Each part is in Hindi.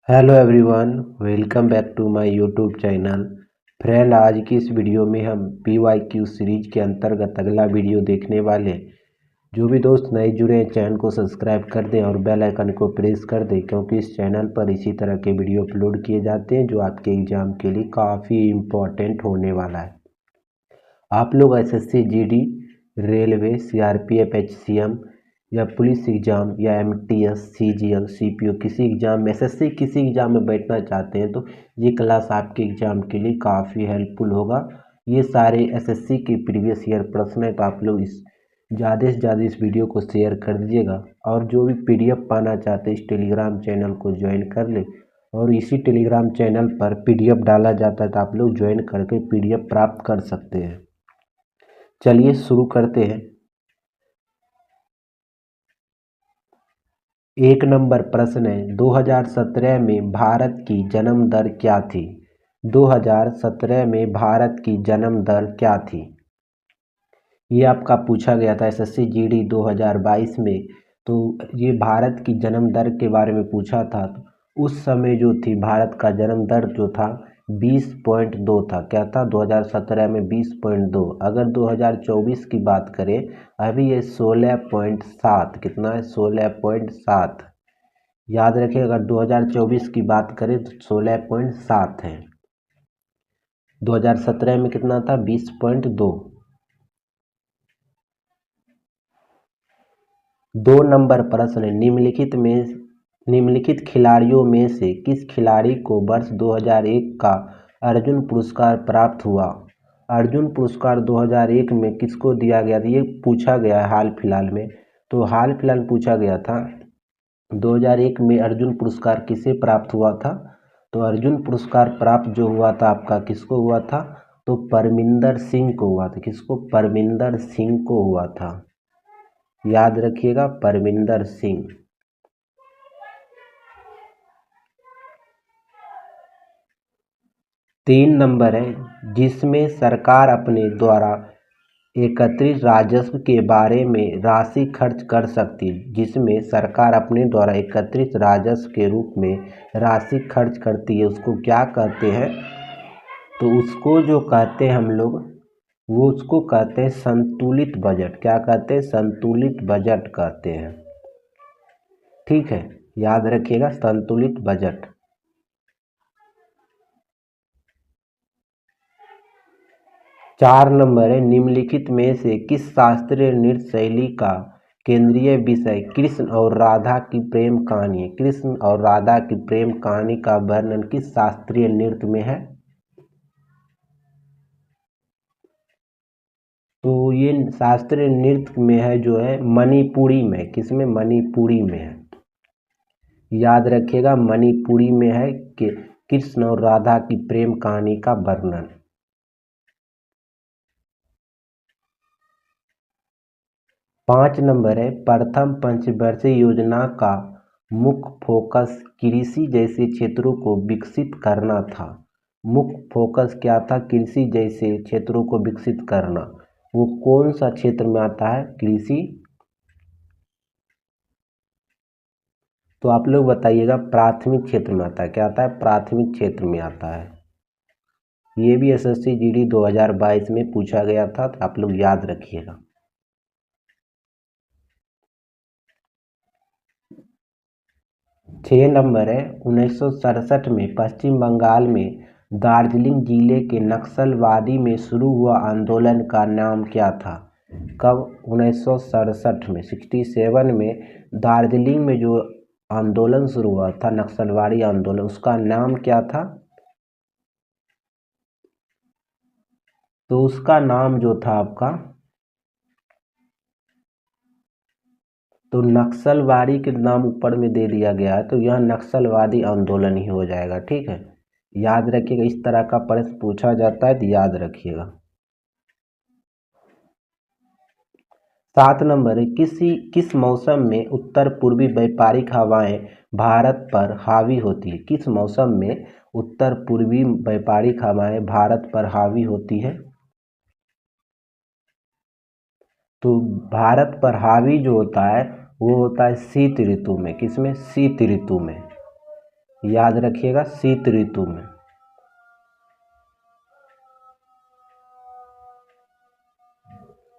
Hello everyone, welcome back to my YouTube channel. Friend, आज की इस वीडियो में हम PYQ सीरीज के अंतर्गत अगला वीडियो देखने वाले। जो भी दोस्त नए जुड़े हैं चैनल को सब्सक्राइब कर दें और बेल आइकन को प्रेस कर दें, क्योंकि इस चैनल पर इसी तरह के वीडियो अपलोड किए जाते हैं जो आपके एग्ज़ाम के लिए काफ़ी इम्पोर्टेंट होने वाला है। आप लोग SSC GD, railway, CRPF, HCM या पुलिस एग्ज़ाम या MTS, CGL, CPO किसी एग्ज़ाम में, SSC किसी एग्ज़ाम में बैठना चाहते हैं तो ये क्लास आपके एग्ज़ाम के लिए काफ़ी हेल्पफुल होगा। ये सारे SSC के प्रीवियस ईयर प्रश्न है, तो आप लोग इस ज़्यादा से ज़्यादा इस वीडियो को शेयर कर दीजिएगा। और जो भी PDF पाना चाहते हैं इस टेलीग्राम चैनल को ज्वाइन कर ले, और इसी टेलीग्राम चैनल पर PDF डाला जाता है, तो आप लोग ज्वाइन करके PDF प्राप्त कर सकते हैं। चलिए शुरू करते हैं। एक नंबर प्रश्न है, 2017 में भारत की जन्म दर क्या थी? 2017 में भारत की जन्म दर क्या थी? ये आपका पूछा गया था SSC GD 2022 में। तो ये भारत की जन्म दर के बारे में पूछा था। तो उस समय जो थी भारत का जन्म दर जो था 20.2 था। क्या था 2017 में? 20.2। अगर 2024 की बात करें, अभी ये 16.7। कितना है? 16.7। याद रखिए, अगर 2024 की बात करें तो 16.7 है। 2017 में कितना था? 20.2। 2 नंबर प्रश्न है, निम्नलिखित खिलाड़ियों में से किस खिलाड़ी को वर्ष 2001 का अर्जुन पुरस्कार प्राप्त हुआ? अर्जुन पुरस्कार 2001 में किसको दिया गया था? ये पूछा गया है हाल फिलहाल में। तो हाल फिलहाल पूछा गया था 2001 में अर्जुन पुरस्कार किसे प्राप्त हुआ था? तो अर्जुन पुरस्कार प्राप्त जो हुआ था आपका, किसको हुआ था? तो परमिंदर सिंह को हुआ था। किसको? परमिंदर सिंह को हुआ था। याद रखिएगा, परमिंदर सिंह। 3 नंबर है, जिसमें सरकार अपने द्वारा एकत्रित राजस्व के बारे में राशि खर्च कर सकती है। जिसमें सरकार अपने द्वारा एकत्रित राजस्व के रूप में राशि खर्च करती है, उसको क्या कहते हैं? तो उसको जो कहते हैं हम लोग, वो उसको कहते हैं संतुलित बजट। क्या कहते हैं? संतुलित बजट कहते हैं। ठीक है, याद रखिएगा, संतुलित बजट। 4 नंबर है, निम्नलिखित में से किस शास्त्रीय नृत्य शैली का केंद्रीय विषय कृष्ण और राधा की प्रेम कहानी है? कृष्ण और राधा की प्रेम कहानी का वर्णन किस शास्त्रीय नृत्य में है? तो ये शास्त्रीय नृत्य में है, जो है मणिपुरी में। किसमें? मणिपुरी में है। याद रखिएगा, मणिपुरी में है कि कृष्ण और राधा की प्रेम कहानी का वर्णन। 5 नंबर है, प्रथम पंचवर्षीय योजना का मुख्य फोकस कृषि जैसे क्षेत्रों को विकसित करना था। मुख्य फोकस क्या था? कृषि जैसे क्षेत्रों को विकसित करना। वो कौन सा क्षेत्र में आता है? कृषि। तो आप लोग बताइएगा, प्राथमिक क्षेत्र में आता है। क्या आता है? प्राथमिक क्षेत्र में आता है। ये भी SSC GD 2022 में पूछा गया था, तो आप लोग याद रखिएगा। 6 नंबर है, 1967 में पश्चिम बंगाल में दार्जिलिंग जिले के नक्सलवादी में शुरू हुआ आंदोलन का नाम क्या था? कब? 1967 में, 67 में दार्जिलिंग में जो आंदोलन शुरू हुआ था, नक्सलवादी आंदोलन, उसका नाम क्या था? तो उसका नाम जो था आपका, तो नक्सलवादी के नाम ऊपर में दे दिया गया है, तो यह नक्सलवादी आंदोलन ही हो जाएगा। ठीक है, याद रखिएगा, इस तरह का प्रश्न पूछा जाता है तो याद रखिएगा। 7 नंबर है, किस मौसम में उत्तर पूर्वी व्यापारिक हवाएं भारत पर हावी होती है? किस मौसम में उत्तर पूर्वी व्यापारिक हवाएं भारत पर हावी होती है? तो भारत पर हावी जो होता है वो होता है शीत ऋतु में। किसमें? शीत ऋतु में। याद रखिएगा, शीत ऋतु में।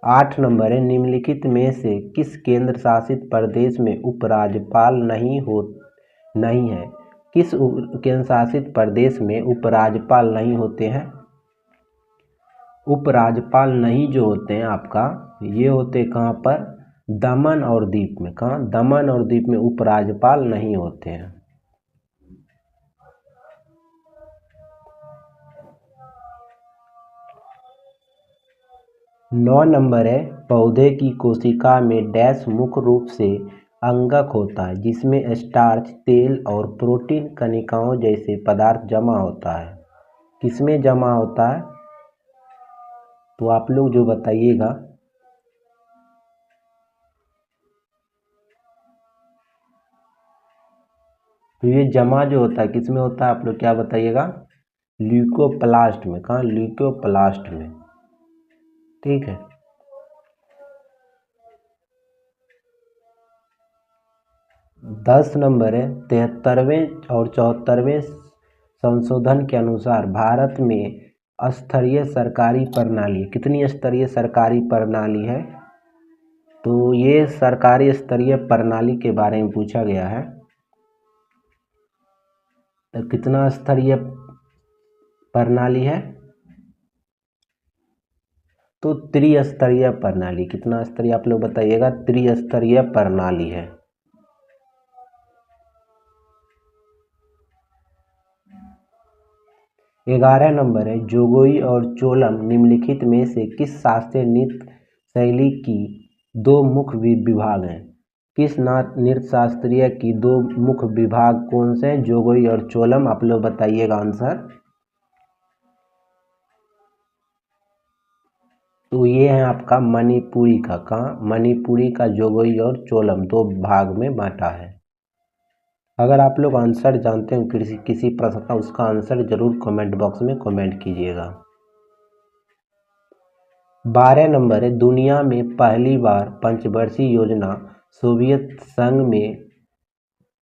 8 नंबर है, निम्नलिखित में से किस केंद्र शासित प्रदेश में उपराज्यपाल नहीं है? किस केंद्र शासित प्रदेश में उपराज्यपाल नहीं होते हैं? उपराज्यपाल नहीं जो होते हैं आपका, ये होते कहाँ पर? दमन और दीप में। कहाँ? दमन और दीप में उपराज्यपाल नहीं होते हैं। नौ नंबर है, पौधे की कोशिका में डैश मुख्य रूप से अंगक होता है जिसमें स्टार्च, तेल और प्रोटीन कणिकाओं जैसे पदार्थ जमा होता है। किसमें जमा होता है? तो आप लोग जो बताइएगा। तो ये जमा जो होता है किसमें होता है, आप लोग क्या बताइएगा? ल्यूकोप्लास्ट में। कहाँ? ल्यूकोप्लास्ट में। ठीक है। 10 नंबर है, 73वें और 74वें संशोधन के अनुसार भारत में स्तरीय सरकारी प्रणाली, कितनी स्तरीय सरकारी प्रणाली है? तो ये सरकारी स्तरीय प्रणाली के बारे में पूछा गया है। तो कितना स्तरीय प्रणाली है? तो त्रिस्तरीय प्रणाली। कितना स्तरीय आप लोग बताइएगा? त्रिस्तरीय प्रणाली है। 11 नंबर है, जोगोई और चोलम निम्नलिखित में से किस शास्त्रीय नृत्य शैली की दो मुख्य विभाग हैं? किस नृत्य शास्त्रीय की दो मुख्य विभाग कौन से हैं? जोगोई और चोलम। आप लोग बताइएगा आंसर। तो ये है आपका मणिपुरी का। कहाँ? मणिपुरी का जोगोई और चोलम दो भाग में बांटा है। अगर आप लोग आंसर जानते हो किसी प्रश्न का, उसका आंसर जरूर कमेंट बॉक्स में कमेंट कीजिएगा। 12 नंबर है, दुनिया में पहली बार पंचवर्षीय योजना सोवियत संघ में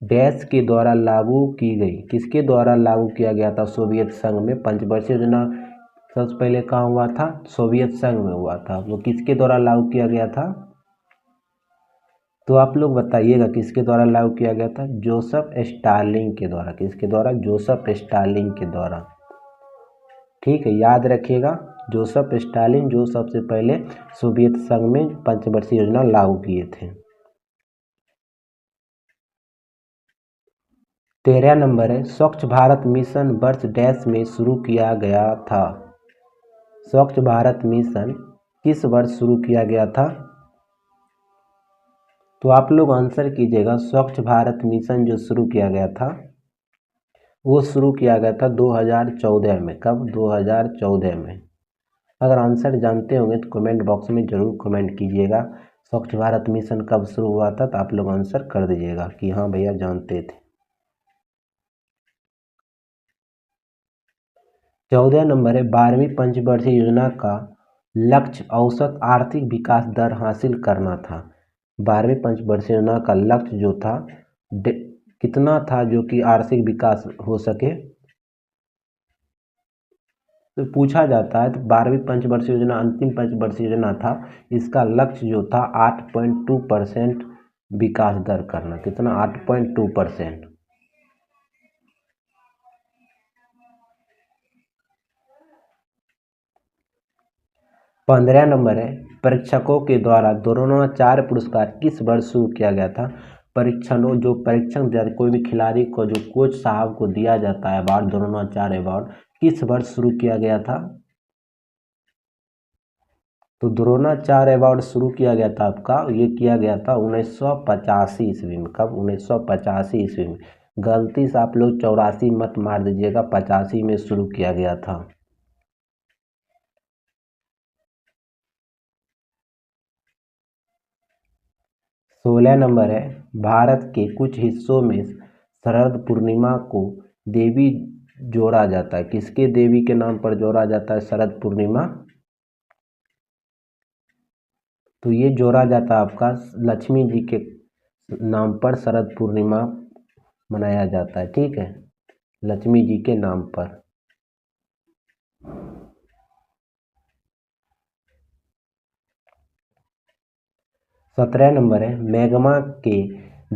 डैश के द्वारा लागू की गई। किसके द्वारा लागू किया गया था सोवियत संघ में? पंचवर्षीय योजना सबसे पहले कहाँ हुआ था? सोवियत संघ में हुआ था। वो किसके द्वारा लागू किया गया था? तो आप लोग बताइएगा किसके द्वारा लागू किया गया था? जोसेफ स्टालिन के द्वारा। किसके द्वारा? जोसेफ स्टालिन के द्वारा। ठीक है, याद रखिएगा, जोसेफ स्टालिन जो सबसे पहले सोवियत संघ में पंचवर्षीय योजना लागू किए थे। 13 नंबर है, स्वच्छ भारत मिशन वर्ष डैश में शुरू किया गया था? स्वच्छ भारत मिशन किस वर्ष शुरू किया गया था? तो आप लोग आंसर कीजिएगा। स्वच्छ भारत मिशन जो शुरू किया गया था वो शुरू किया गया था 2014 में। कब? 2014 में। अगर आंसर जानते होंगे तो कमेंट बॉक्स में ज़रूर कमेंट कीजिएगा। स्वच्छ भारत मिशन कब शुरू हुआ था, तो आप लोग आंसर कर दीजिएगा कि हाँ भैया जानते थे। 14 नंबर है, 12वीं पंचवर्षीय योजना का लक्ष्य औसत आर्थिक विकास दर हासिल करना था। 12वीं पंचवर्षीय योजना का लक्ष्य जो था कितना था, जो कि आर्थिक विकास हो सके? तो पूछा जाता है। तो 12वीं पंचवर्षीय योजना अंतिम पंचवर्षीय योजना था, इसका लक्ष्य जो था 8.2% विकास दर करना। कितना? 8.2%। 15 नंबर है, परीक्षकों के द्वारा द्रोणाचार्य पुरस्कार किस वर्ष शुरू किया गया था? जो परीक्षण कोई भी खिलाड़ी को जो कोच साहब को दिया जाता है अवार्ड, द्रोणाचार्य अवार्ड, किस वर्ष शुरू किया गया था? तो द्रोणाचार्य अवार्ड शुरू किया गया था आपका, ये किया गया था 1985 ईस्वी में। कब? 1985 ईस्वी में। गलती से आप लोग 84 मत मार दीजिएगा, 85 में शुरू किया गया था। 16 नंबर है, भारत के कुछ हिस्सों में शरद पूर्णिमा को देवी जोड़ा जाता है। किसके देवी के नाम पर जोड़ा जाता है शरद पूर्णिमा? तो ये जोड़ा जाता है आपका लक्ष्मी जी के नाम पर शरद पूर्णिमा मनाया जाता है। ठीक है। लक्ष्मी जी के नाम पर। 17 नंबर है, मैग्मा के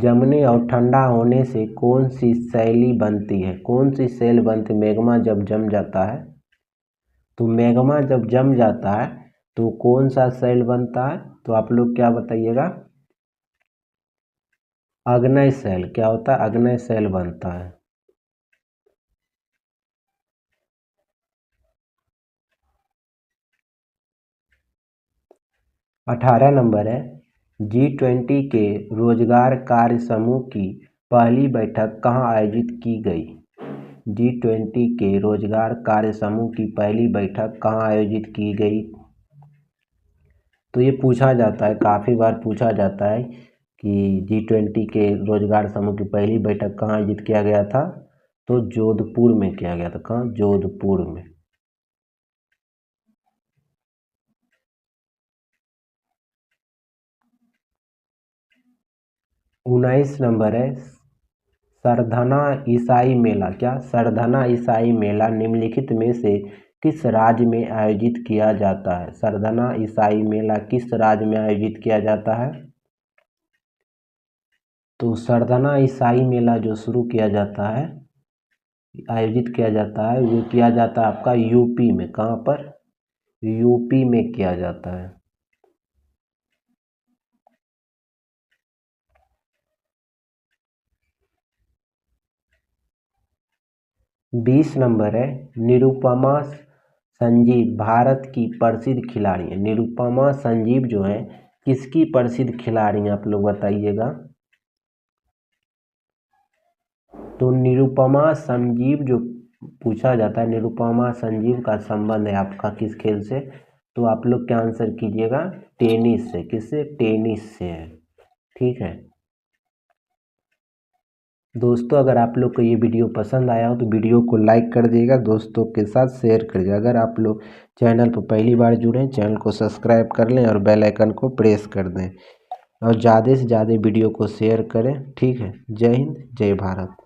जमने और ठंडा होने से कौन सी शैली बनती है? कौन सी सेल बनती है मैग्मा जब जम जाता है? तो मैग्मा जब जम जाता है तो कौन सा सेल बनता है? तो आप लोग क्या बताइएगा? अग्नेय सेल। क्या होता है? अग्नेय सेल बनता है। 18 नंबर है, G20 के रोजगार कार्य समूह की पहली बैठक कहाँ आयोजित की गई? G20 के रोजगार कार्य समूह की पहली बैठक कहाँ आयोजित की गई? तो ये पूछा जाता है, काफ़ी बार पूछा जाता है कि G20 के रोजगार समूह की पहली बैठक कहाँ आयोजित किया गया था? तो जोधपुर में किया गया था। कहाँ? जोधपुर में। 19 नंबर है, सरधना ईसाई मेला। क्या? सरधना ईसाई मेला निम्नलिखित में से किस राज्य में आयोजित किया जाता है? सरधना ईसाई मेला किस राज्य में आयोजित किया जाता है? तो सरधना ईसाई मेला जो शुरू किया जाता है, आयोजित किया जाता है, वो किया जाता है आपका यूपी में। कहाँ पर? यूपी में किया जाता है। 20 नंबर है, निरुपमा संजीव भारत की प्रसिद्ध खिलाड़ी है। निरुपमा संजीव जो है किसकी प्रसिद्ध खिलाड़ी हैं? आप लोग बताइएगा। तो निरुपमा संजीव जो पूछा जाता है, निरुपमा संजीव का संबंध है आपका किस खेल से? तो आप लोग क्या आंसर कीजिएगा? टेनिस से। किससे? टेनिस से है। ठीक है दोस्तों, अगर आप लोग को ये वीडियो पसंद आया हो तो वीडियो को लाइक कर दिएगा, दोस्तों के साथ शेयर करिएगा। अगर आप लोग चैनल पर पहली बार जुड़े हैं, चैनल को सब्सक्राइब कर लें और बेल आइकन को प्रेस कर दें और ज़्यादा से ज़्यादा वीडियो को शेयर करें। ठीक है, जय हिंद, जय भारत।